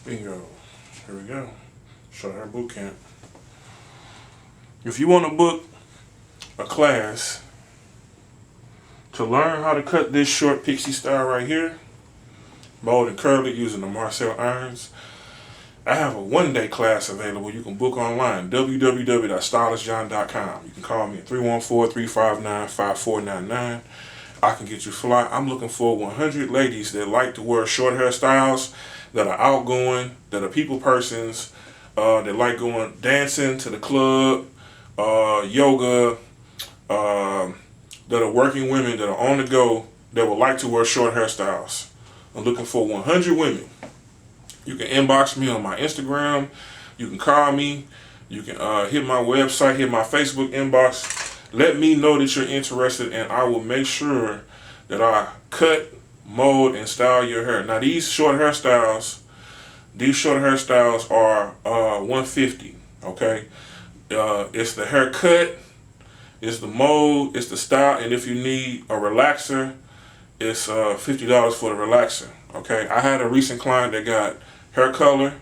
Bingo. Here we go. Short hair boot camp. If you want to book a class to learn how to cut this short pixie style right here, mold and curl it using the Marcel irons, I have a one-day class available. You can book online, www.stylistjohn.com. You can call me at 314-359-5499. I can get you fly. I'm looking for 100 ladies that like to wear short hairstyles, that are outgoing, that are people persons, that like going dancing to the club, yoga, that are working women that are on the go, that would like to wear short hairstyles. I'm looking for 100 women. You can inbox me on my Instagram. You can call me. You can hit my website, hit my Facebook inbox. Let me know that you're interested, and I will make sure that I cut, mold, and style your hair. Now, these short hairstyles are $150. Okay, it's the haircut, it's the mold, it's the style, and if you need a relaxer, it's $50 for the relaxer. Okay, I had a recent client that got hair color,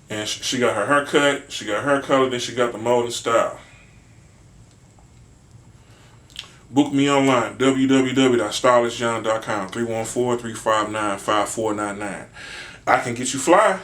and she got her hair cut, she got hair color, then she got the mold and style. Book me online, www.stylistjohn.com, 314-359-5499. I can get you fly.